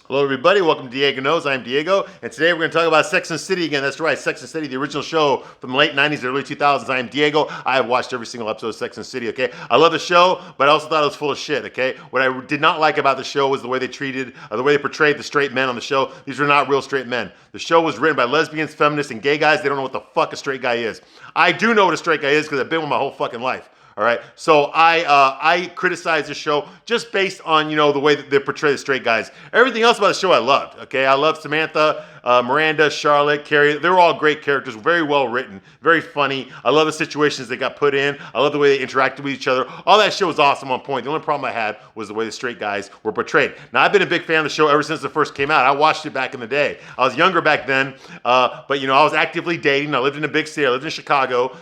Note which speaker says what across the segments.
Speaker 1: Hello, everybody. Welcome to Diego Knows. I'm Diego, and today we're going to talk about Sex and the City again. That's right, Sex and the City, the original show from the late 90s, early 2000s. I am Diego. I have watched every single episode of Sex and the City, okay? I love the show, but I also thought it was full of shit, okay? What I did not like about the show was the way they the way they portrayed the straight men on the show. These were not real straight men. The show was written by lesbians, feminists, and gay guys. They don't know what the fuck a straight guy is. I do know what a straight guy is because I've been with my whole fucking life. All right, so I criticize the show just based on the way that they portray the straight guys. Everything else about the show I loved. Okay, I loved Samantha, Miranda, Charlotte, Carrie. They were all great characters, very well written, very funny. I love the situations they got put in. I love the way they interacted with each other. All that shit was awesome on point. The only problem I had was the way the straight guys were portrayed. Now I've been a big fan of the show ever since it first came out. I watched it back in the day. I was younger back then, but I was actively dating. I lived in a big city. I lived in Chicago.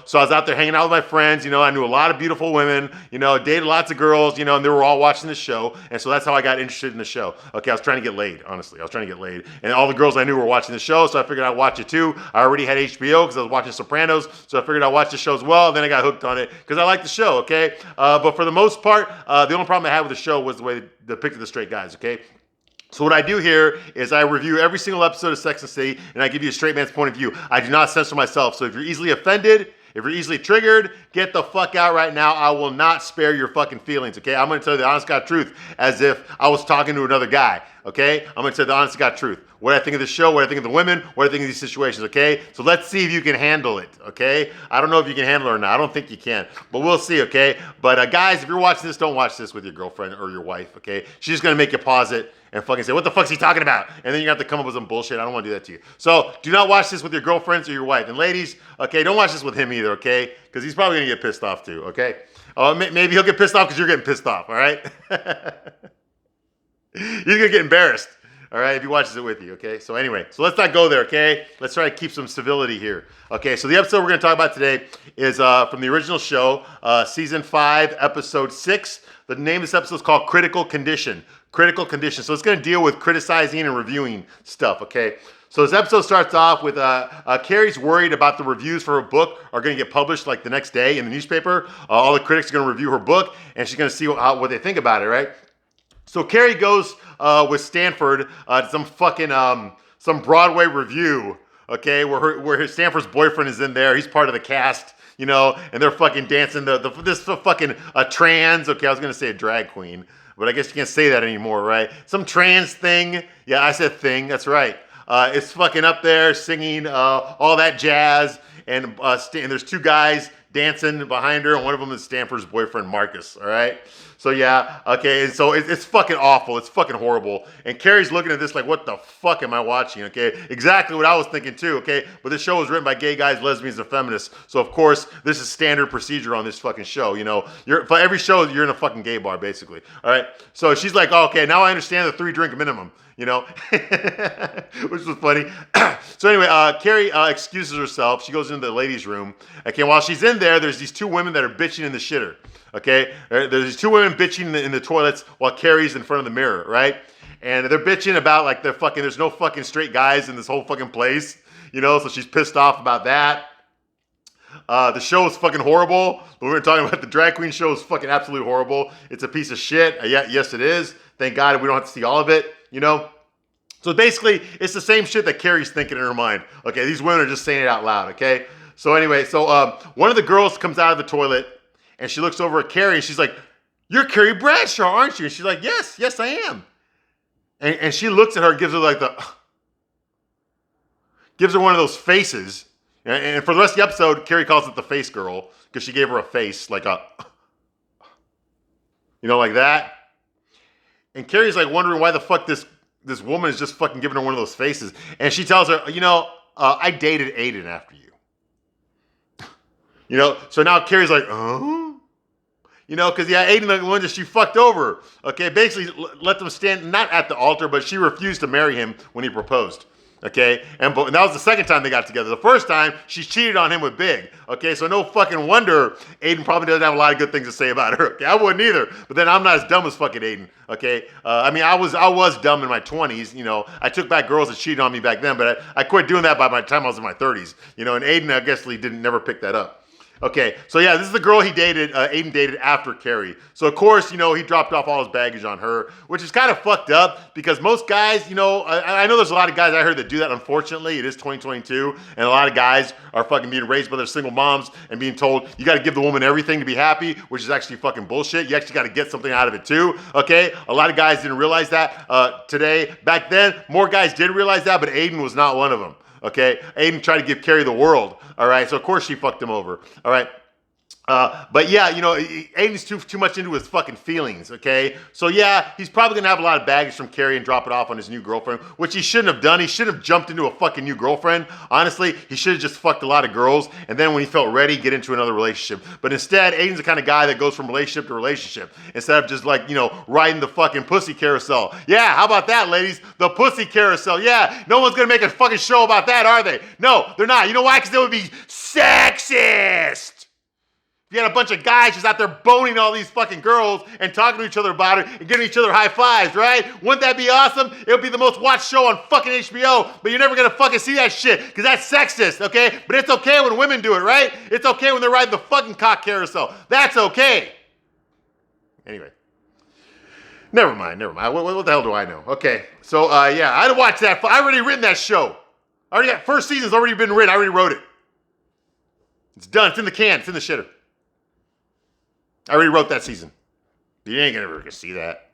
Speaker 1: So I was out there hanging out with my friends. I knew a lot of beautiful women, dated lots of girls, and they were all watching the show. And so that's how I got interested in the show. Okay, I was trying to get laid, honestly. I was trying to get laid. And all the girls I knew were watching the show, so I figured I'd watch it too. I already had HBO because I was watching Sopranos, so I figured I'd watch the show as well. Then I got hooked on it because I liked the show, okay? But for the most part, the only problem I had with the show was the way they depicted the straight guys, okay? So what I do here is I review every single episode of Sex and the City, and I give you a straight man's point of view. I do not censor myself, so if you're easily offended, if you're easily triggered, get the fuck out right now. I will not spare your fucking feelings, okay? I'm going to tell you the honest God truth as if I was talking to another guy, okay? I'm going to tell you the honest God truth. What I think of the show, what I think of the women, what I think of these situations, okay? So let's see if you can handle it, okay? I don't know if you can handle it or not. I don't think you can, but we'll see, okay? But guys, if you're watching this, don't watch this with your girlfriend or your wife, okay? She's just going to make you pause it and fucking say, what the fuck's he talking about? And then you have to come up with some bullshit. I don't want to do that to you. So do not watch this with your girlfriends or your wife. And ladies, okay, don't watch this with him either, okay? Because he's probably going to get pissed off too, okay? Maybe he'll get pissed off because you're getting pissed off, all right? He's going to get embarrassed, all right, if he watches it with you, okay? So anyway, so let's not go there, okay? Let's try to keep some civility here. Okay, so the episode we're going to talk about today is from the original show, Season 5, Episode 6. The name of this episode is called Critical Condition. Critical Condition. So it's going to deal with criticizing and reviewing stuff, okay? So this episode starts off with Carrie's worried about the reviews for her book are going to get published like the next day in the newspaper. All the critics are going to review her book, and she's going to see what they think about it, right? So Carrie goes with Stanford to some fucking some Broadway review, okay, where Stanford's boyfriend is in there. He's part of the cast, and they're fucking dancing this fucking trans. Okay, I was gonna say a drag queen, but I guess you can't say that anymore, right? Some trans thing. Yeah, I said thing. That's right. It's fucking up there singing all that jazz, and there's two guys dancing behind her, and one of them is Stanford's boyfriend, Marcus. All right. So yeah, okay, and so it's fucking awful. It's fucking horrible. And Carrie's looking at this like, what the fuck am I watching? Okay, exactly what I was thinking too. Okay, but this show was written by gay guys, lesbians, and feminists. So of course, this is standard procedure on this fucking show. For every show, you're in a fucking gay bar, basically. All right. So she's like, oh, okay, now I understand the 3-drink minimum. Which was funny. So anyway, Carrie excuses herself. She goes into the ladies' room. Okay, while she's in there, there's these two women that are bitching in the shitter. Okay, there's these two women bitching in the toilets while Carrie's in front of the mirror, right? And they're bitching about like there's no fucking straight guys in this whole fucking place, so she's pissed off about that. The show is fucking horrible. We were talking about the drag queen show is fucking absolutely horrible. It's a piece of shit. Yes, it is. Thank God we don't have to see all of it, So basically, it's the same shit that Carrie's thinking in her mind. Okay, these women are just saying it out loud, okay? So anyway, one of the girls comes out of the toilet, and she looks over at Carrie, and she's like, you're Carrie Bradshaw, aren't you? And she's like, yes, I am. And she looks at her and gives her like gives her one of those faces. And for the rest of the episode, Carrie calls it the face girl, because she gave her a face, like like that. And Carrie's like wondering why the fuck this woman is just fucking giving her one of those faces. And she tells her, I dated Aiden after you. So now Carrie's like, oh? Because Aiden, the one that she fucked over, okay, basically let them stand, not at the altar, but she refused to marry him when he proposed, okay? And that was the second time they got together. The first time, she cheated on him with Big, okay? So no fucking wonder Aiden probably doesn't have a lot of good things to say about her, okay? I wouldn't either, but then I'm not as dumb as fucking Aiden, okay? I was dumb in my 20s, I took back girls that cheated on me back then, but I quit doing that by the time I was in my 30s, and Aiden, I guess, never picked that up. Okay, so yeah, this is the girl he dated, Aiden dated after Carrie. So of course, you know, he dropped off all his baggage on her, which is kind of fucked up because most guys, you know, I know there's a lot of guys I heard that do that. Unfortunately, it is 2022, and a lot of guys are fucking being raised by their single moms and being told you got to give the woman everything to be happy, which is actually fucking bullshit. You actually got to get something out of it too. Okay, a lot of guys didn't realize that today. Back then, more guys did realize that, but Aiden was not one of them. Okay, Aiden tried to give Carrie the world. All right, so of course she fucked him over. All right. But yeah, you know, Aiden's too much into his fucking feelings, okay? So yeah, he's probably gonna have a lot of baggage from Carrie and drop it off on his new girlfriend, which he shouldn't have done. He should have jumped into a fucking new girlfriend. Honestly, he should have just fucked a lot of girls, and then when he felt ready, get into another relationship. But instead, Aiden's the kind of guy that goes from relationship to relationship, instead of just like, you know, riding the fucking pussy carousel. Yeah, how about that, ladies? The pussy carousel. Yeah, no one's gonna make a fucking show about that, are they? No, they're not. You know why? Because they would be sexist. If you had a bunch of guys just out there boning all these fucking girls and talking to each other about it and giving each other high fives, right? Wouldn't that be awesome? It would be the most watched show on fucking HBO, but you're never gonna fucking see that shit because that's sexist, okay? But it's okay when women do it, right? It's okay when they're riding the fucking cock carousel. That's okay. Anyway. Never mind. What the hell do I know? Okay, so yeah, I'd watch that. I already written that show. First season's already been written. I already wrote it. It's done. It's in the can. It's in the shitter. I already wrote that season. You ain't gonna see that.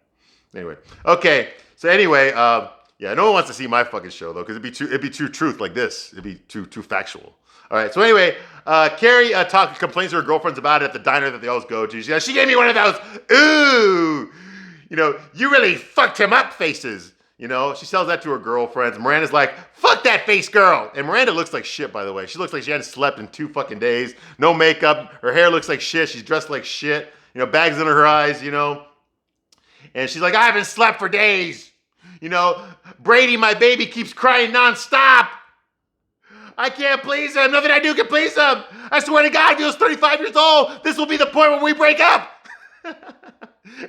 Speaker 1: Anyway, okay. So anyway, yeah, no one wants to see my fucking show though, because it'd be too truth like this. It'd be too factual. All right. So anyway, Carrie complains to her girlfriends about it at the diner that they always go to. She gave me one of those. Ooh, you know, you really fucked him up faces. You know, she sells that to her girlfriends. Miranda's like, fuck that face girl. And Miranda looks like shit, by the way. She looks like she hadn't slept in 2 fucking days. No makeup. Her hair looks like shit. She's dressed like shit. You know, bags under her eyes, you know. And she's like, I haven't slept for days. You know, Brady, my baby, keeps crying nonstop. I can't please him. Nothing I do can please him. I swear to God, he was 35 years old. This will be the point where we break up.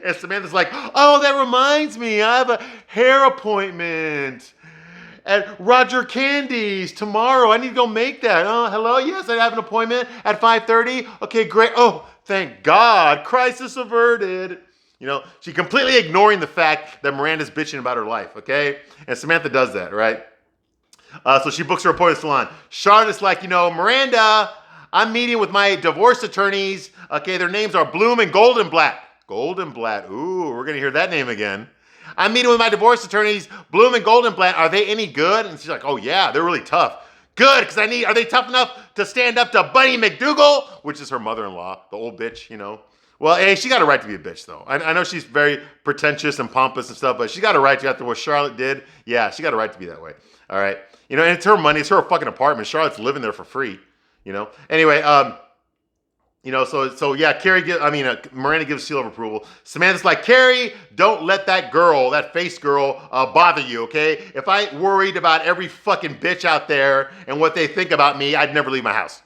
Speaker 1: And Samantha's like, oh, that reminds me, I have a hair appointment at Roger Candy's tomorrow. I need to go make that. Oh, hello? Yes, I have an appointment at 5:30. Okay, great. Oh, thank God. Crisis averted. You know, she's completely ignoring the fact that Miranda's bitching about her life, okay? And Samantha does that, right? So she books her appointment salon. Charlotte's like, you know, Miranda, I'm meeting with my divorce attorneys. Okay, their names are Bloom and Goldenblatt. Goldenblatt. Ooh, we're going to hear that name again. I'm meeting with my divorce attorneys, Bloom and Goldenblatt. Are they any good? And she's like, oh, yeah, they're really tough. Good, because are they tough enough to stand up to Bunny McDougal? Which is her mother-in-law, the old bitch, you know. Well, hey, she got a right to be a bitch, though. I know she's very pretentious and pompous and stuff, but she got a right to, after what Charlotte did. Yeah, she got a right to be that way. All right. You know, and it's her money. It's her fucking apartment. Charlotte's living there for free, you know. Anyway, you know, so yeah, Miranda gives seal of approval. Samantha's like, Carrie, don't let that girl, that face girl, bother you, okay? If I worried about every fucking bitch out there and what they think about me, I'd never leave my house.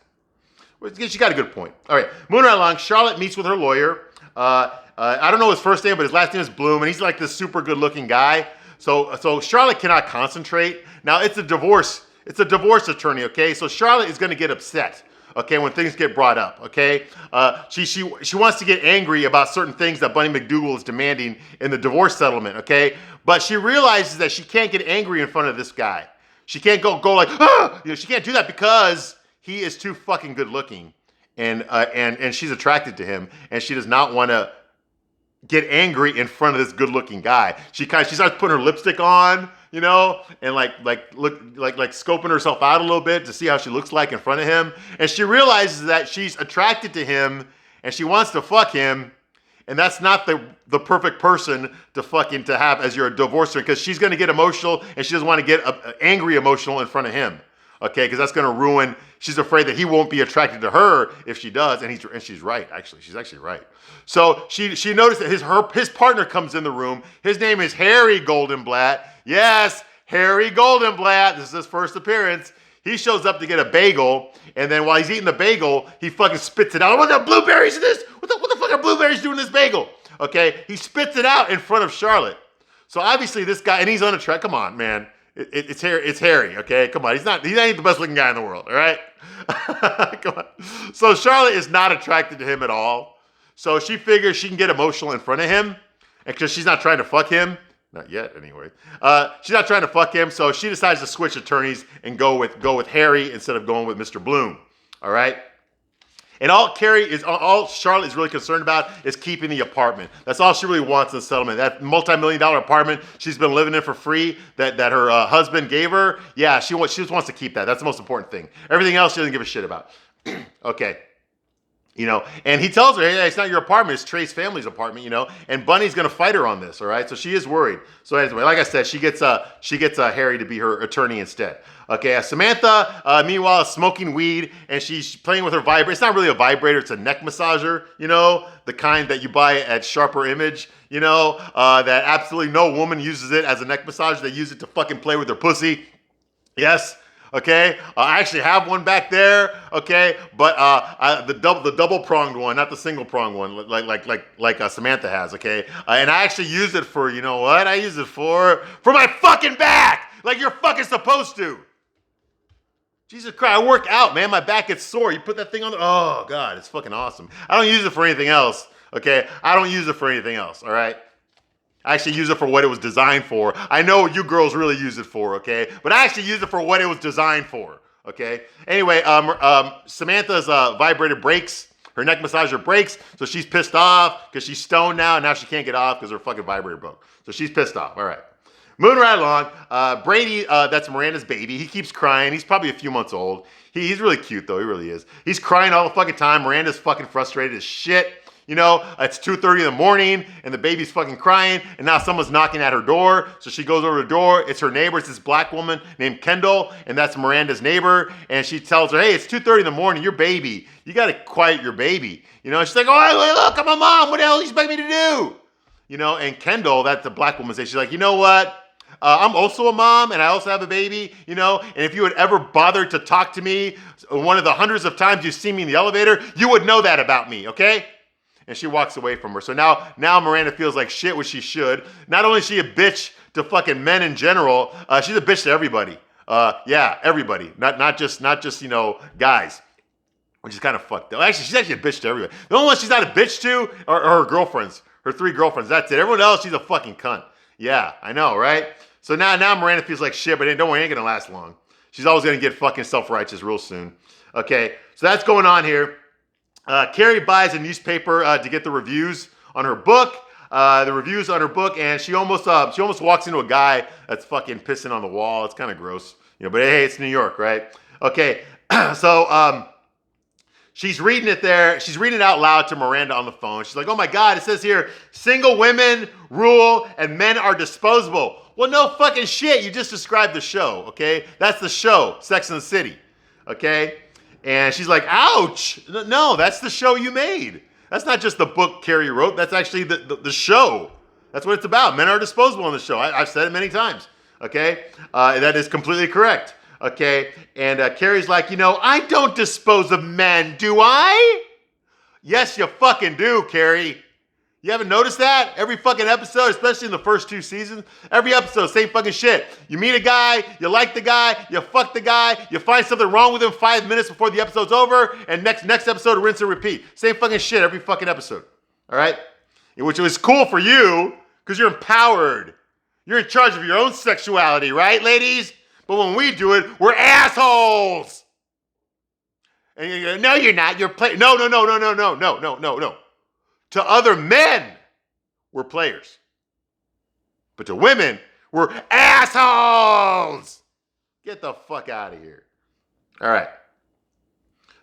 Speaker 1: She got a good point. All right, moving right along, Charlotte meets with her lawyer. I don't know his first name, but his last name is Bloom, and he's like this super good-looking guy. So Charlotte cannot concentrate. Now, it's a divorce attorney, okay? So Charlotte is going to get upset. Okay, when things get brought up, okay? She wants to get angry about certain things that Bunny McDougal is demanding in the divorce settlement, okay? But she realizes that she can't get angry in front of this guy. She can't go like, ah! You know, she can't do that because he is too fucking good looking. And she's attracted to him, and she does not want to get angry in front of this good looking guy. She starts putting her lipstick on, you know, and like scoping herself out a little bit to see how she looks like in front of him. And she realizes that she's attracted to him and she wants to fuck him. And that's not the perfect person to have as your divorcer, because she's going to get emotional and she doesn't want to get angry emotional in front of him. Okay, because that's going to ruin. She's afraid that he won't be attracted to her if she does, and she's right. Actually, she's actually right. So she noticed that his partner comes in the room. His name is Harry Goldenblatt. Yes, Harry Goldenblatt. This is his first appearance. He shows up to get a bagel, and then while he's eating the bagel, he fucking spits it out. What the blueberries in this? What the fuck are blueberries doing in this bagel? Okay, he spits it out in front of Charlotte. So obviously this guy, and he's unattractive. Come on, man. It's Harry. It's Harry. Okay, come on. He's not the best looking guy in the world. All right, come on. So Charlotte is not attracted to him at all. So she figures she can get emotional in front of him, and because she's not trying to fuck him, not yet anyway. She's not trying to fuck him, so she decides to switch attorneys and go with Harry instead of going with Mr. Bloom. All right. And all Charlotte is really concerned about is keeping the apartment. That's all she really wants in the settlement. That multi-million-dollar apartment she's been living in for free that her husband gave her. Yeah, she just wants to keep that. That's the most important thing. Everything else she doesn't give a shit about. Okay. And he tells her, hey, it's not your apartment, it's Trey's family's apartment, and Bunny's gonna fight her on this, all right? So she is worried. So anyway, like I said, she gets Harry to be her attorney instead. Okay, Samantha, meanwhile, is smoking weed, and she's playing with her vibrator. It's not really a vibrator, it's a neck massager, the kind that you buy at Sharper Image, that absolutely no woman uses it as a neck massager. They use it to fucking play with their pussy. Yes. Okay, I actually have one back there. Okay, but the double pronged one, not the single pronged one, like Samantha has. Okay, and I actually use it for what? I use it for my fucking back, like you're fucking supposed to. Jesus Christ, I work out, man. My back gets sore. You put that thing on. Oh God, it's fucking awesome. I don't use it for anything else. Okay, I don't use it for anything else. All right. I actually use it for what it was designed for. I know what you girls really use it for, okay? But I actually use it for what it was designed for, okay? Anyway, Samantha's vibrator breaks. Her neck massager breaks, so she's pissed off because she's stoned now, and now she can't get off because her fucking vibrator broke. So she's pissed off. All right. Moving right along. Brady, that's Miranda's baby. He keeps crying. He's probably a few months old. He's really cute, though. He really is. He's crying all the fucking time. Miranda's fucking frustrated as shit. It's 2:30 in the morning and the baby's fucking crying and now someone's knocking at her door. So she goes over to the door. It's her neighbor. It's this black woman named Kendall, and that's Miranda's neighbor. And she tells her, hey, it's 2:30 in the morning. Your baby. You got to quiet your baby. She's like, oh, look, I'm a mom. What the hell do you expect me to do? And Kendall, that's the black woman, says, she's like, you know what? I'm also a mom and I also have a baby, and if you had ever bothered to talk to me one of the hundreds of times you've seen me in the elevator, you would know that about me, okay? And she walks away from her. So now Miranda feels like shit, which she should. Not only is she a bitch to fucking men in general, she's a bitch to everybody. Yeah, everybody. Not just guys. Which is kind of fucked up. Actually, she's actually a bitch to everybody. The only one she's not a bitch to are her girlfriends. Her 3 girlfriends. That's it. Everyone else, she's a fucking cunt. Yeah, I know, right? So now Miranda feels like shit, but don't worry, it ain't gonna last long. She's always gonna get fucking self-righteous real soon. Okay, so that's going on here. Carrie buys a newspaper to get the reviews on her book. And she almost walks into a guy that's fucking pissing on the wall. It's kind of gross, but hey, it's New York, right? Okay, so she's reading it there. She's reading it out loud to Miranda on the phone. She's like, oh my God, it says here, single women rule and men are disposable. Well, no fucking shit. You just described the show, okay? That's the show, Sex and the City, okay? And she's like, ouch. No, that's the show you made. That's not just the book Carrie wrote. That's actually the show. That's what it's about. Men are disposable on the show. I've said it many times. Okay? That is completely correct. Okay? And Carrie's like, I don't dispose of men, do I? Yes, you fucking do, Carrie. You haven't noticed that? Every fucking episode, especially in the first 2 seasons, every episode, same fucking shit. You meet a guy, you like the guy, you fuck the guy, you find something wrong with him 5 minutes before the episode's over, and next episode, rinse and repeat. Same fucking shit every fucking episode. All right? Which was cool for you, because you're empowered. You're in charge of your own sexuality, right, ladies? But when we do it, we're assholes. And you go, no, you're not. You're no. To other men, we're players. But to women, we're assholes. Get the fuck out of here. All right.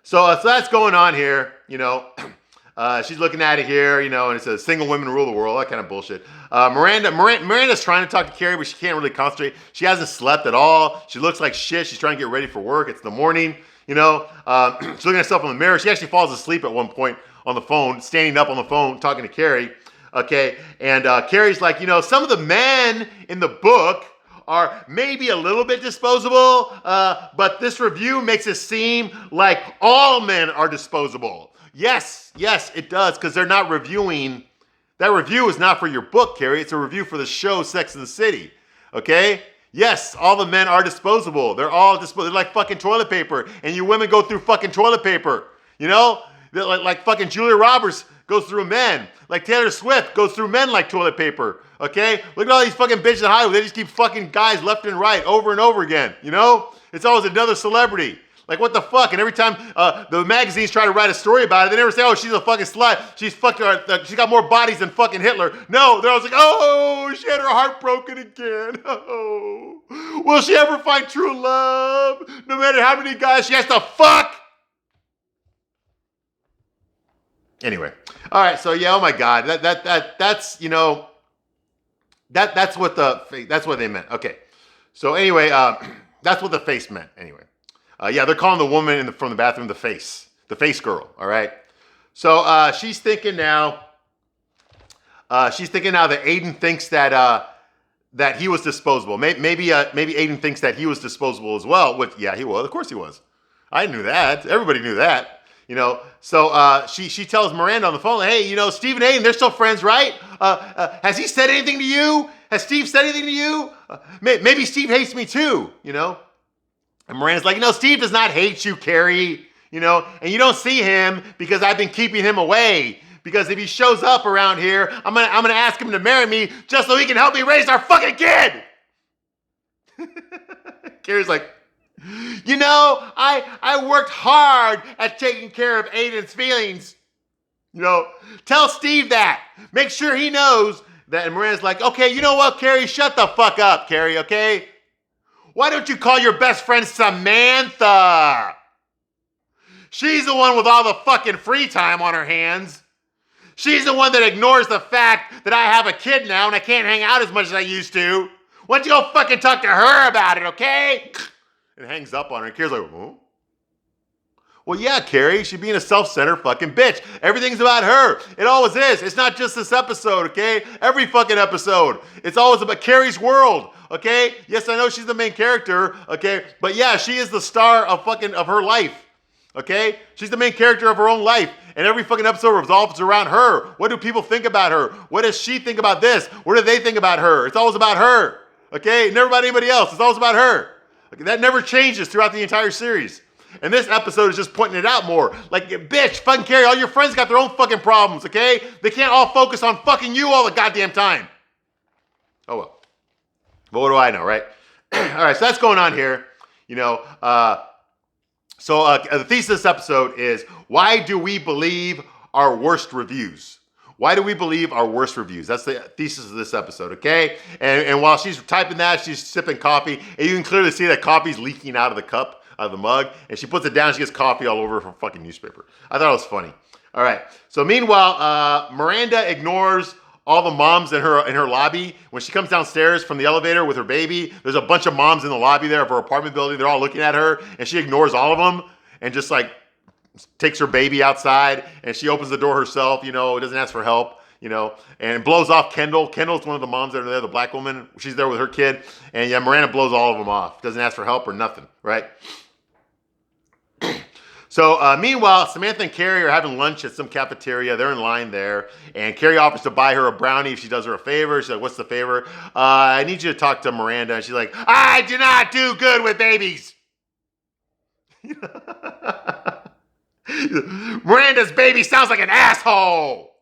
Speaker 1: So that's going on here, she's looking at it here, and it says single women rule the world, that kind of bullshit. Miranda's trying to talk to Carrie, but she can't really concentrate. She hasn't slept at all. She looks like shit. She's trying to get ready for work. It's the morning, she's looking at herself in the mirror. She actually falls asleep at one point on the phone, standing up on the phone, talking to Carrie. Okay, and Carrie's like, some of the men in the book are maybe a little bit disposable, but this review makes it seem like all men are disposable. Yes, it does, because they're not reviewing. That review is not for your book, Carrie. It's a review for the show Sex and the City. Okay? Yes, all the men are disposable. They're all disposable. They're like fucking toilet paper. And you women go through fucking toilet paper. You know? Like fucking Julia Roberts goes through men. Like Taylor Swift goes through men like toilet paper. Okay? Look at all these fucking bitches in Hollywood. They just keep fucking guys left and right over and over again. You know? It's always another celebrity. Like, what the fuck? And every time the magazines try to write a story about it, they never say, oh, she's a fucking slut. She's she got more bodies than fucking Hitler. No, they're always like, oh, she had her heart broken again. Oh, will she ever find true love? No matter how many guys she has to fuck. Anyway, all right. So yeah, oh my God, that's you know, that's what they meant. Okay. So anyway, that's what the face meant. Anyway. Yeah, they're calling the woman from the bathroom the face girl, all right? So she's thinking now that Aiden thinks that he was disposable. Maybe Aiden thinks that he was disposable as well, which, yeah, he was. Of course he was. I knew that. Everybody knew that, you know? So she tells Miranda on the phone, hey, you know, Steve and Aiden, they're still friends, right? Has he said anything to you? Has Steve said anything to you? Maybe Steve hates me too, you know? And Miranda's like, you know, Steve does not hate you, Carrie, you know, and you don't see him because I've been keeping him away. Because if he shows up around here, I'm gonna ask him to marry me just so he can help me raise our fucking kid. Carrie's like, you know, I worked hard at taking care of Aiden's feelings. You know, tell Steve that. Make sure he knows that. And Miranda's like, okay, you know what, Carrie, shut the fuck up, Carrie, okay? Why don't you call your best friend Samantha? She's the one with all the fucking free time on her hands. She's the one that ignores the fact that I have a kid now and I can't hang out as much as I used to. Why don't you go fucking talk to her about it, okay? And hangs up on her. And Carrie's like, oh? Well, yeah, Carrie, she's being a self-centered fucking bitch. Everything's about her. It always is. It's not just this episode, okay? Every fucking episode. It's always about Carrie's world, okay? Yes, I know she's the main character, okay? But yeah, she is the star of her life, okay? She's the main character of her own life. And every fucking episode revolves around her. What do people think about her? What does she think about this? What do they think about her? It's always about her, okay? Never about anybody else. It's always about her. Okay? That never changes throughout the entire series. And this episode is just pointing it out more. Like, bitch, fucking Carrie, all your friends got their own fucking problems, okay? They can't all focus on fucking you all the goddamn time. Oh, well. But what do I know, right? All right, so that's going on here. You know, the thesis of this episode is, why do we believe our worst reviews? Why do we believe our worst reviews? That's the thesis of this episode, okay? And while she's typing that, she's sipping coffee, and you can clearly see that coffee's leaking out of the cup, out of the mug, and she puts it down, she gets coffee all over her fucking newspaper. I thought it was funny. All right. So meanwhile, Miranda ignores all the moms in her lobby. When she comes downstairs from the elevator with her baby, there's a bunch of moms in the lobby there of her apartment building. They're all looking at her, and she ignores all of them and just like takes her baby outside, and she opens the door herself, you know, doesn't ask for help, you know, and blows off Kendall. Kendall's one of the moms that are there, the black woman. She's there with her kid, and yeah, Miranda blows all of them off. Doesn't ask for help or nothing, right? So meanwhile, Samantha and Carrie are having lunch at some cafeteria. They're in line there, and Carrie offers to buy her a brownie if she does her a favor. She's like, what's the favor? I need you to talk to Miranda. And she's like, I do not do good with babies. Miranda's baby sounds like an asshole.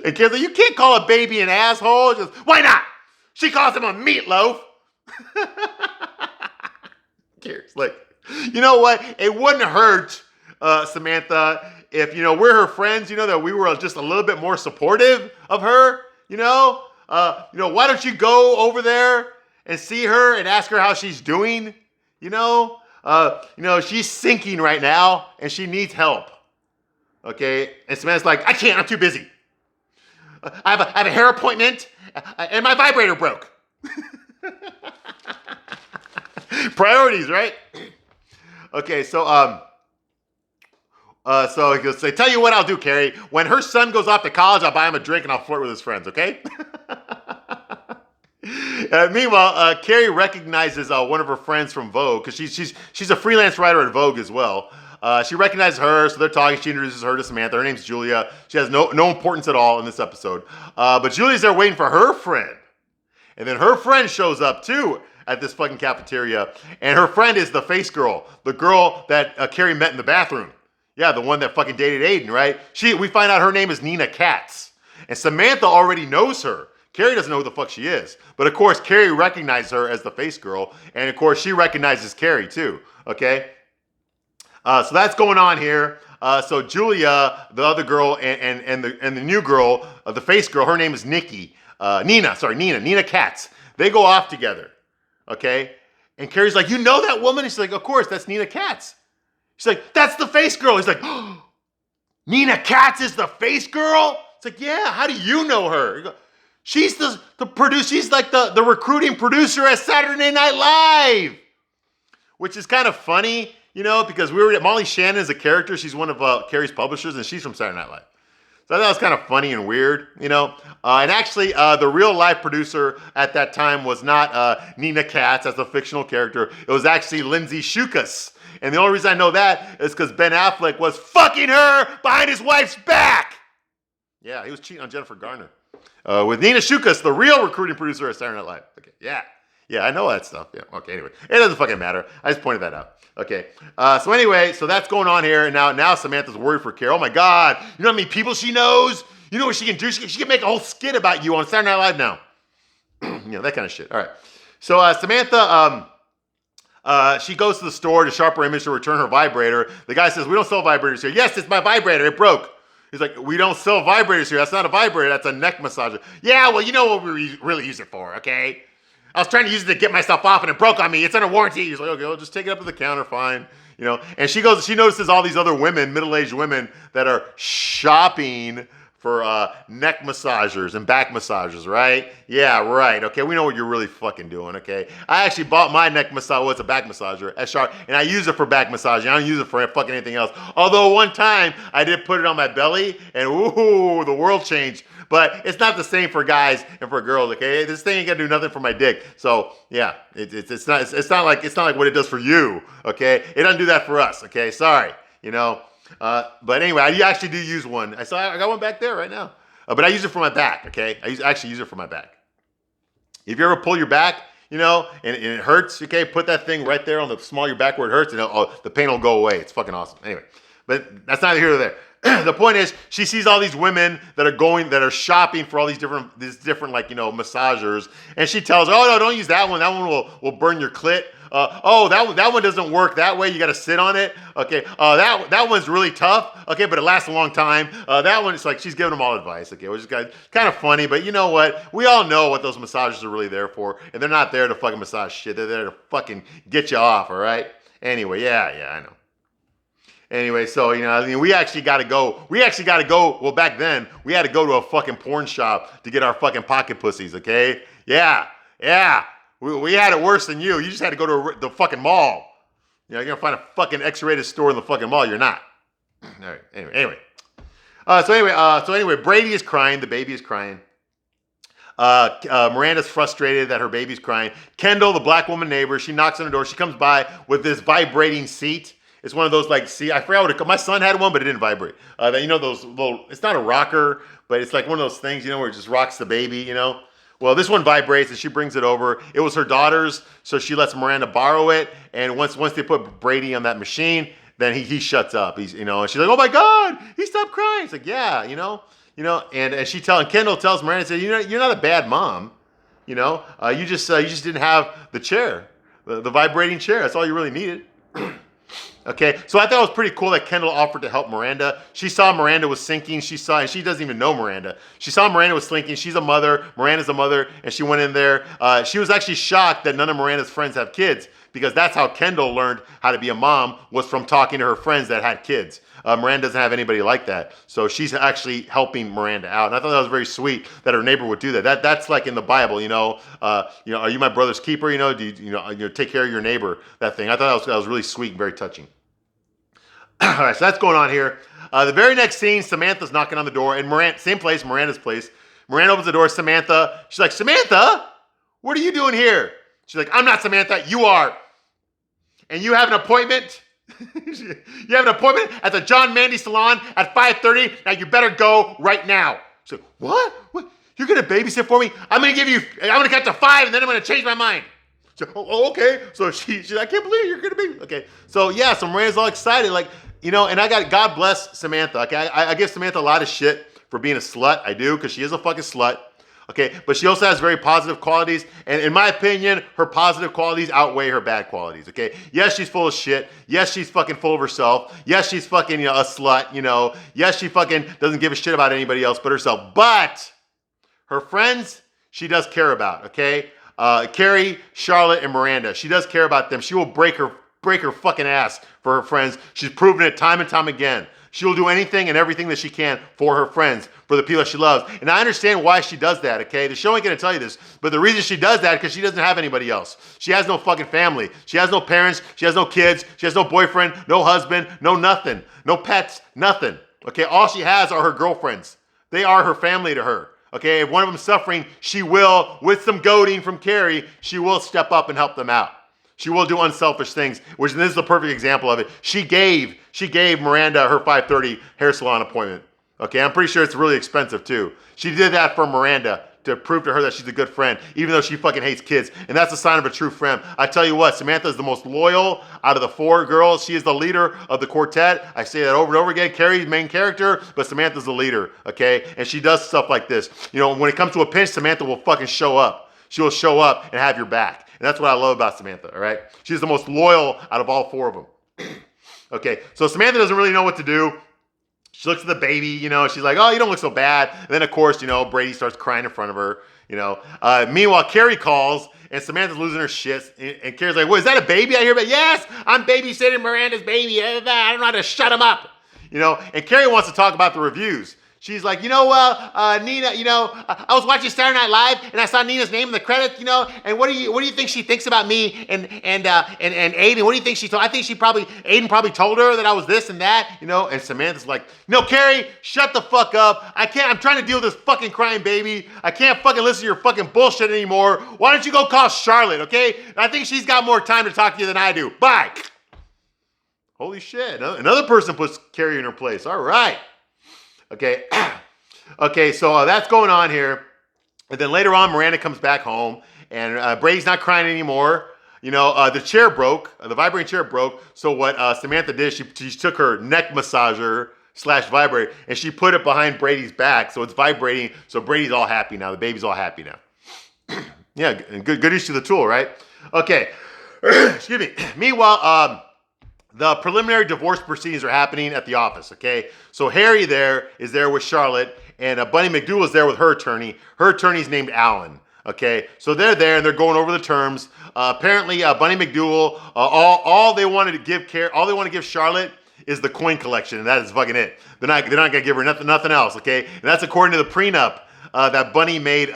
Speaker 1: And Carrie's like, you can't call a baby an asshole. Just, why not? She calls him a meatloaf. Carrie's like, you know what? It wouldn't hurt, Samantha, if, you know, we're her friends, you know, that we were just a little bit more supportive of her, you know? Why don't you go over there and see her and ask her how she's doing, you know? She's sinking right now and she needs help, okay? And Samantha's like, I can't, I'm too busy. I have a hair appointment and my vibrator broke. Priorities, right? Okay, so he goes, say, tell you what I'll do, Carrie. When her son goes off to college, I'll buy him a drink and I'll flirt with his friends, okay? Meanwhile, Carrie recognizes one of her friends from Vogue, because she's a freelance writer at Vogue as well. She recognizes her, so they're talking. She introduces her to Samantha. Her name's Julia. She has no importance at all in this episode. But Julia's there waiting for her friend. And then her friend shows up too at this fucking cafeteria. And her friend is the face girl, the girl that Carrie met in the bathroom. Yeah, the one that fucking dated Aiden, right? We find out her name is Nina Katz. And Samantha already knows her. Carrie doesn't know who the fuck she is. But of course, Carrie recognizes her as the face girl. And of course, she recognizes Carrie too. Okay? So that's going on here. So Julia, the other girl, and the new girl, the face girl, her name is Nina Katz. They go off together. Okay? And Carrie's like, you know that woman? And she's like, of course, that's Nina Katz. She's like, that's the face girl. He's like, oh, Nina Katz is the face girl? It's like, yeah, how do you know her? She's the producer. She's like the recruiting producer at Saturday Night Live, which is kind of funny, you know, because Molly Shannon is a character. She's one of Carrie's publishers, and she's from Saturday Night Live. So I thought it was kind of funny and weird, you know. And actually, the real live producer at that time was not Nina Katz as a fictional character. It was actually Lindsay Shukas. And the only reason I know that is because Ben Affleck was fucking her behind his wife's back. Yeah, he was cheating on Jennifer Garner. With Nina Shukas, the real recruiting producer at Saturday Night Live. Okay, yeah. Yeah, I know that stuff. Yeah, okay, anyway. It doesn't fucking matter. I just pointed that out. Okay. So anyway, so that's going on here. And now Samantha's worried for Carrie. Oh my God. You know how many people she knows? You know what she can do? She can make a whole skit about you on Saturday Night Live now. You know, that kind of shit. All right. So Samantha, she goes to the store to shop her image to return her vibrator. The guy says, we don't sell vibrators here. Yes, it's my vibrator. It broke. He's like, we don't sell vibrators here. That's not a vibrator. That's a neck massager. Yeah, well, you know what we really use it for, okay? I was trying to use it to get myself off and it broke on me. It's under warranty. He's like, okay, well, just take it up to the counter, fine. You know, and she notices all these other women, middle-aged women, that are shopping for neck massagers and back massagers, right? Yeah, right. Okay, we know what you're really fucking doing, okay? I actually bought my neck massager, well, it's a back massager at Sharp, and I use it for back massaging. I don't use it for fucking anything else. Although one time, I did put it on my belly, and ooh, the world changed. But it's not the same for guys and for girls, okay? This thing ain't gonna do nothing for my dick. So yeah, it's not like what it does for you, okay? It doesn't do that for us, okay? Sorry, you know. But anyway, I actually do use one. I got one back there right now. But I use it for my back, okay? I actually use it for my back. If you ever pull your back, you know, and it hurts, okay, put that thing right there on the small of your back where it hurts, and the pain will go away. It's fucking awesome. Anyway, but that's neither here nor there. The point is, she sees all these women that are shopping for all these different like, you know, massagers, and she tells her, oh no, don't use that one. That one will burn your clit. That one doesn't work that way. You got to sit on it. Okay. That one's really tough. Okay, but it lasts a long time. That one, it's like she's giving them all advice. Okay, which is kind of funny, but you know what? We all know what those massagers are really there for, and they're not there to fucking massage shit. They're there to fucking get you off. All right. Anyway, yeah, I know. Anyway, so, you know, I mean, we actually got to go. Well, back then, we had to go to a fucking porn shop to get our fucking pocket pussies, okay? Yeah. We had it worse than you. You just had to go to the fucking mall. You know, you're going to find a fucking X-rated store in the fucking mall. You're not. All right, anyway. So anyway, Brady is crying. The baby is crying. Miranda's frustrated that her baby's crying. Kendall, the black woman neighbor, she knocks on the door. She comes by with this vibrating seat. It's one of those like, I forgot what my son had one, but it didn't vibrate. You know, those little, it's not a rocker, but it's like one of those things, you know, where it just rocks the baby, you know? Well, this one vibrates and she brings it over. It was her daughter's, so she lets Miranda borrow it. And once they put Brady on that machine, then he shuts up. He's, you know, and she's like, oh my God, he stopped crying. It's like, yeah, you know, and Kendall tells Miranda, says, you're not a bad mom, you know, you just didn't have the chair, the vibrating chair. That's all you really needed. Okay, so I thought it was pretty cool that Kendall offered to help Miranda. She saw Miranda was sinking. And she doesn't even know Miranda. She saw Miranda was sinking. She's a mother. Miranda's a mother, and she went in there. She was actually shocked that none of Miranda's friends have kids, because that's how Kendall learned how to be a mom, was from talking to her friends that had kids. Miranda doesn't have anybody like that, so she's actually helping Miranda out. And I thought that was very sweet that her neighbor would do that. That's like in the Bible, you know. Are you my brother's keeper? You know, do you take care of your neighbor? That thing. I thought that was really sweet and very touching. All right, so that's going on here. The very next scene, Samantha's knocking on the door, and same place, Miranda's place. Miranda opens the door. Samantha, she's like, Samantha, what are you doing here? She's like, I'm not Samantha, you are. And you have an appointment? You have an appointment at the John Mandy Salon at 5:30. Now you better go right now. She's like, what? You're going to babysit for me? I'm going to count to 5 and then I'm going to change my mind. So, okay. So she's like, I can't believe you're going to be. Okay. So yeah, so Miranda's all excited. Like, and God bless Samantha. Okay. I give Samantha a lot of shit for being a slut. I do, because she is a fucking slut. Okay. But she also has very positive qualities. And in my opinion, her positive qualities outweigh her bad qualities. Okay. Yes, she's full of shit. Yes, she's fucking full of herself. Yes, she's fucking, a slut, Yes, she fucking doesn't give a shit about anybody else but herself. But her friends, she does care about, okay? Carrie, Charlotte, and Miranda. She does care about them. She will break her fucking ass for her friends. She's proven it time and time again. She will do anything and everything that she can for her friends, for the people that she loves. And I understand why she does that, okay? The show ain't gonna tell you this, but the reason she does that is because she doesn't have anybody else. She has no fucking family. She has no parents. She has no kids. She has no boyfriend, no husband, no nothing. No pets, nothing. Okay, all she has are her girlfriends. They are her family to her. Okay, if one of them's suffering, she will, with some goading from Carrie, she will step up and help them out. She will do unselfish things, which this is the perfect example of it. She gave Miranda her 5:30 hair salon appointment. Okay, I'm pretty sure it's really expensive too. She did that for Miranda to prove to her that she's a good friend, even though she fucking hates kids. And that's a sign of a true friend. I tell you what, Samantha is the most loyal out of the 4 girls. She is the leader of the quartet. I say that over and over again. Carrie's main character, but Samantha's the leader, okay? And she does stuff like this. When it comes to a pinch, Samantha will fucking show up. She will show up and have your back. And that's what I love about Samantha, all right? She's the most loyal out of all 4 of them. Okay, so Samantha doesn't really know what to do. She looks at the baby, she's like, oh, you don't look so bad. And then, of course, Brady starts crying in front of her, Meanwhile, Carrie calls, and Samantha's losing her shit. And Carrie's like, what, is that a baby I hear about? Yes, I'm babysitting Miranda's baby. I don't know how to shut him up. And Carrie wants to talk about the reviews. She's like, Nina, I was watching Saturday Night Live and I saw Nina's name in the credits, and what do you think she thinks about me and Aiden? What do you think she told? I think Aiden probably told her that I was this and that, and Samantha's like, no, Carrie, shut the fuck up. I'm trying to deal with this fucking crying baby. I can't fucking listen to your fucking bullshit anymore. Why don't you go call Charlotte, okay? I think she's got more time to talk to you than I do. Bye. Holy shit. Another person puts Carrie in her place. All right. Okay, so that's going on here. And then later on, Miranda comes back home, and Brady's not crying anymore. The chair broke, the vibrating chair broke. So what Samantha did, she took her neck massager / vibrator, and she put it behind Brady's back, so it's vibrating. So Brady's all happy now. The baby's all happy now. Yeah, and good use of the tool, right? Okay, excuse me. Meanwhile, the preliminary divorce proceedings are happening at the office, okay? So Harry is there with Charlotte, and Bunny McDougal is there with her attorney. Her attorney's named Alan, okay? So they're there, and they're going over the terms. Apparently, Bunny McDougal, all they want to give Charlotte is the coin collection, and that is fucking it. They're not going to give her nothing else, okay? And that's according to the prenup that Bunny made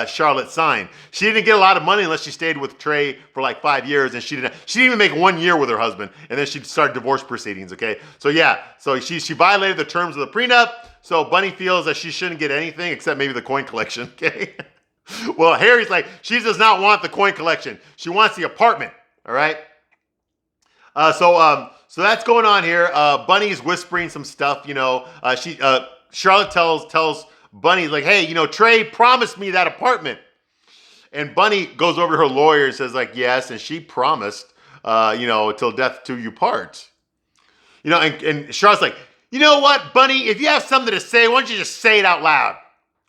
Speaker 1: Charlotte sign. She didn't get a lot of money unless she stayed with Trey for like 5 years, and she didn't even make 1 year with her husband, and then she started divorce proceedings, okay? So yeah, so she violated the terms of the prenup, so Bunny feels that she shouldn't get anything except maybe the coin collection, okay? Well, Harry's like, she does not want the coin collection. She wants the apartment, all right? So that's going on here. Bunny's whispering some stuff, Charlotte tells Bunny, like, hey, Trey promised me that apartment. And Bunny goes over to her lawyer and says, like, yes, and she promised, till death do you part. And Charlotte's like, you know what, Bunny, if you have something to say, why don't you just say it out loud?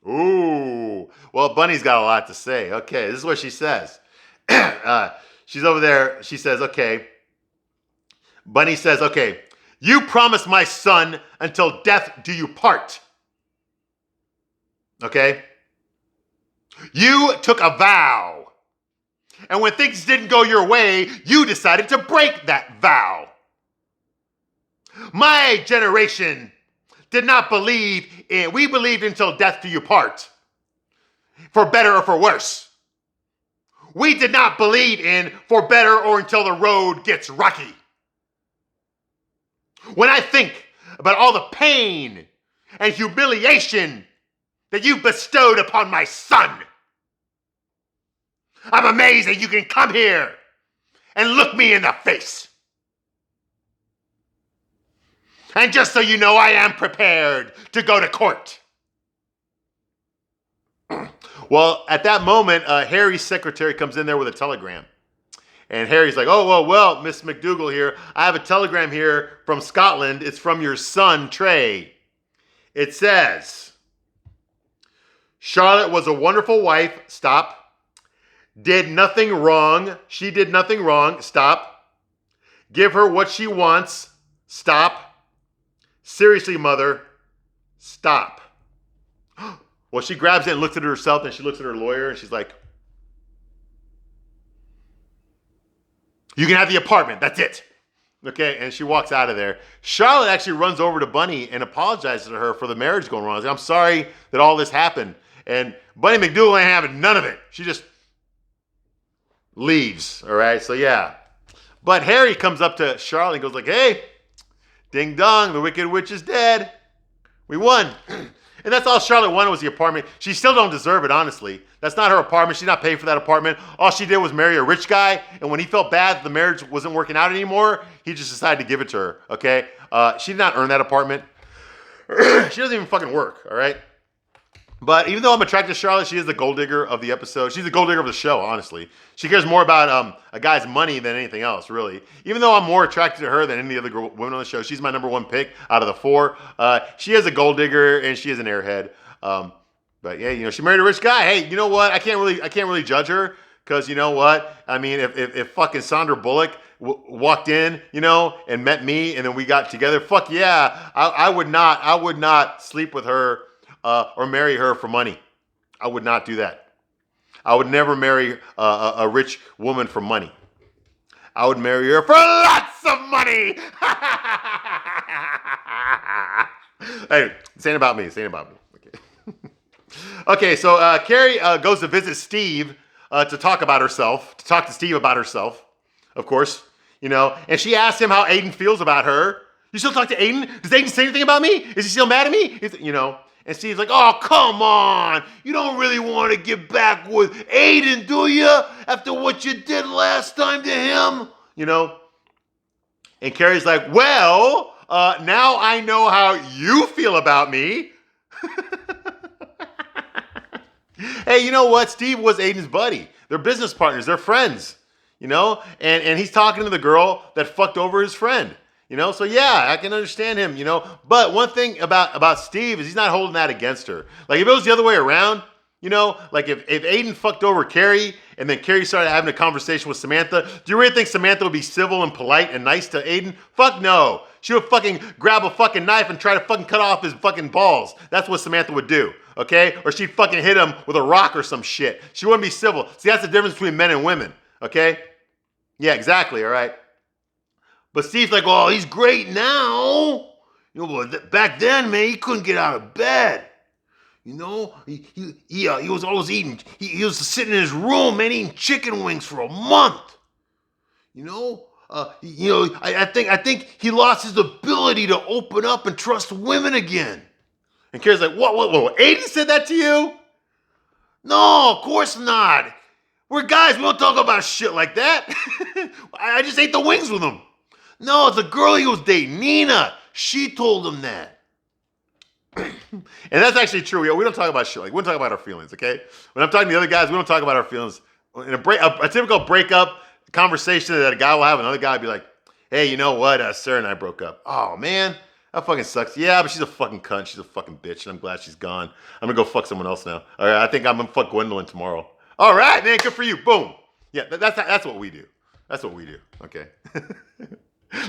Speaker 1: Ooh, well, Bunny's got a lot to say. Okay, this is what she says. She's over there. She says, okay. Bunny says, okay, you promised my son until death do you part. Okay? You took a vow. And when things didn't go your way, you decided to break that vow. My generation did not believe in, we believed until death do you part. For better or for worse. We did not believe in for better or until the road gets rocky. When I think about all the pain and humiliation that you bestowed upon my son, I'm amazed that you can come here and look me in the face. And just so you know, I am prepared to go to court. Well, at that moment, Harry's secretary comes in there with a telegram. And Harry's like, oh, well, Miss McDougal here. I have a telegram here from Scotland. It's from your son, Trey. It says, Charlotte was a wonderful wife. Stop. Did nothing wrong. She did nothing wrong. Stop. Give her what she wants. Stop. Seriously, mother. Stop. Well, she grabs it and looks at it herself, and she looks at her lawyer, and she's like, you can have the apartment. That's it. Okay, and she walks out of there. Charlotte actually runs over to Bunny and apologizes to her for the marriage going wrong. She's like, I'm sorry that all this happened. And Bunny McDougal ain't having none of it. She just leaves, all right? So, yeah. But Harry comes up to Charlotte and goes like, hey, ding dong, the Wicked Witch is dead. We won. And that's all Charlotte wanted was the apartment. She still don't deserve it, honestly. That's not her apartment. She's not paying for that apartment. All she did was marry a rich guy. And when he felt bad that the marriage wasn't working out anymore, he just decided to give it to her, okay? She did not earn that apartment. She doesn't even fucking work, all right? But even though I'm attracted to Charlotte, she is the gold digger of the episode. She's the gold digger of the show, honestly. She cares more about a guy's money than anything else, really. Even though I'm more attracted to her than any other women on the show, she's my number one pick out of the four. She is a gold digger and she is an airhead. But yeah, you know, she married a rich guy. Hey, you know what? I can't really judge her because you know what? I mean, if fucking Sandra Bullock walked in, you know, and met me and then we got together, fuck yeah, I would not sleep with her. Or marry her for money. I would not do that. I would never marry a rich woman for money. I would marry her for lots of money. Hey, this ain't about me. Okay. Okay, so Carrie goes to visit Steve to talk to Steve about herself, of course, you know, and she asks him how Aiden feels about her. You still talk to Aiden? Does Aiden say anything about me? Is he still mad at me? You know. And Steve's like, oh, come on. You don't really want to get back with Aiden, do you? After what you did last time to him? You know? And Carrie's like, well, now I know how you feel about me. Hey, you know what? Steve was Aiden's buddy. They're business partners. They're friends. You know? And he's talking to the girl that fucked over his friend. You know, so yeah, I can understand him, you know. But one thing about Steve is he's not holding that against her. Like if it was the other way around, you know, like if Aiden fucked over Carrie and then Carrie started having a conversation with Samantha, do you really think Samantha would be civil and polite and nice to Aiden? Fuck no. She would fucking grab a fucking knife and try to fucking cut off his fucking balls. That's what Samantha would do, okay? Or she'd fucking hit him with a rock or some shit. She wouldn't be civil. See, that's the difference between men and women, okay? Yeah, exactly, all right? But Steve's like, oh, he's great now. You know, but back then, man, he couldn't get out of bed. You know, he was always eating. He was sitting in his room, man, eating chicken wings for a month. You know, I think he lost his ability to open up and trust women again. And Carrie's like, what? Aiden said that to you? No, of course not. We're guys. We don't talk about shit like that. I just ate the wings with him. No, it's a girl he was dating, Nina. She told him that. And that's actually true. We don't talk about shit. Like, we don't talk about our feelings, okay? When I'm talking to the other guys, we don't talk about our feelings. In a typical breakup conversation that a guy will have, another guy will be like, hey, you know what? Sarah and I broke up. Oh, man, that fucking sucks. Yeah, but she's a fucking cunt. She's a fucking bitch, and I'm glad she's gone. I'm going to go fuck someone else now. All right, I think I'm going to fuck Gwendolyn tomorrow. All right, man, good for you. Boom. Yeah, that's what we do. That's what we do, okay?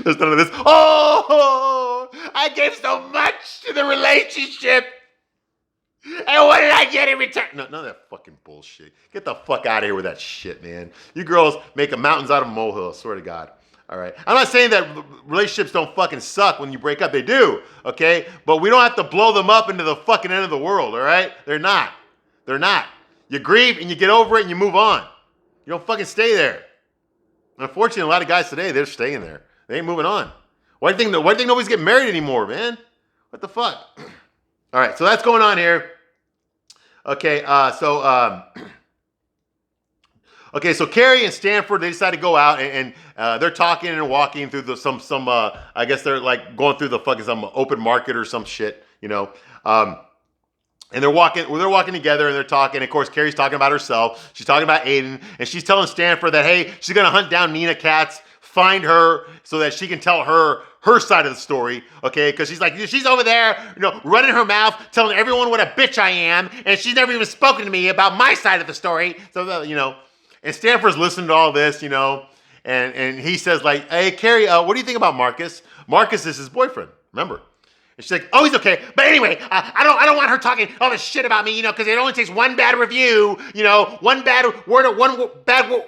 Speaker 1: There's none of this, oh, I gave so much to the relationship. And what did I get in return? No, none of that fucking bullshit. Get the fuck out of here with that shit, man. You girls make mountains out of molehills, swear to God. All right. I'm not saying that relationships don't fucking suck when you break up. They do, okay? But we don't have to blow them up into the fucking end of the world, all right? They're not. They're not. You grieve and you get over it and you move on. You don't fucking stay there. Unfortunately, a lot of guys today, they're staying there. They ain't moving on. Why do you think nobody's getting married anymore, man? What the fuck? All right, so that's going on here. Okay, so Carrie and Stanford, they decide to go out and they're talking and walking through some I guess they're like going through the fucking some open market or some shit, you know. And they're walking together and they're talking. Of course, Carrie's talking about herself. She's talking about Aiden. And she's telling Stanford that, hey, she's going to hunt down Nina Katz, find her so that she can tell her side of the story, okay? Because she's like, she's over there, running her mouth, telling everyone what a bitch I am. And she's never even spoken to me about my side of the story. So, and Stanford's listening to all this, and he says like, hey, Carrie, what do you think about Marcus? Marcus is his boyfriend, remember? And she's like, oh, he's okay. But anyway, I don't want her talking all this shit about me, because it only takes one bad review, one bad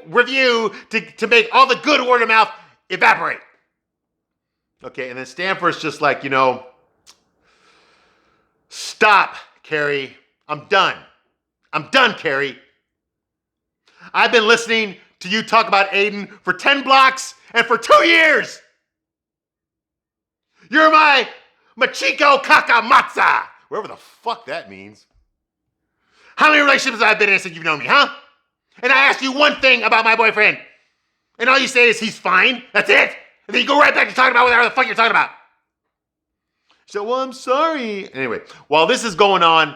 Speaker 1: review to make all the good word of mouth evaporate. Okay, and then Stanford's just like, stop, Carrie. I'm done. I'm done, Carrie. I've been listening to you talk about Aiden for 10 blocks and for 2 years. You're my Machiko Kakamatsa, wherever the fuck that means. How many relationships have I been in since you've known me, huh? And I asked you one thing about my boyfriend, and all you say is he's fine. That's it. And then you go right back to talking about whatever the fuck you're talking about. So, well, I'm sorry. Anyway, while this is going on,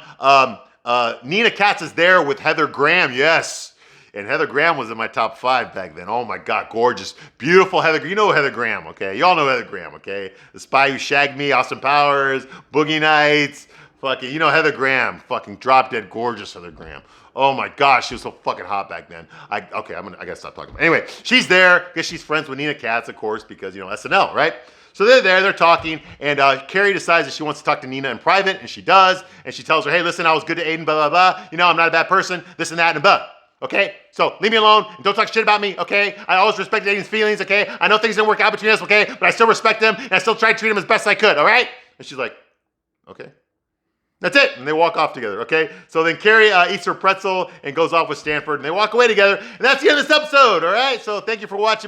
Speaker 1: Nina Katz is there with Heather Graham. Yes. And Heather Graham was in my top 5 back then. Oh my God, gorgeous, beautiful Heather. You know Heather Graham, okay? You all know Heather Graham, okay? The Spy Who Shagged Me, Austin Powers, Boogie Nights, fucking, Heather Graham, fucking drop dead gorgeous Heather Graham. Oh my gosh, she was so fucking hot back then. I gotta stop talking about it. Anyway, she's there because she's friends with Nina Katz, of course, because SNL, right? So they're there, they're talking, and Carrie decides that she wants to talk to Nina in private, and she does, and she tells her, hey, listen, I was good to Aiden, blah, blah, blah. I'm not a bad person, this and that, and blah. Okay? So leave me alone and don't talk shit about me, okay? I always respected Aiden's feelings, okay? I know things didn't work out between us, okay? But I still respect him and I still try to treat him as best I could, all right? And she's like, okay. That's it. And they walk off together, okay? So then Carrie eats her pretzel and goes off with Stanford and they walk away together. And that's the end of this episode, all right? So thank you for watching my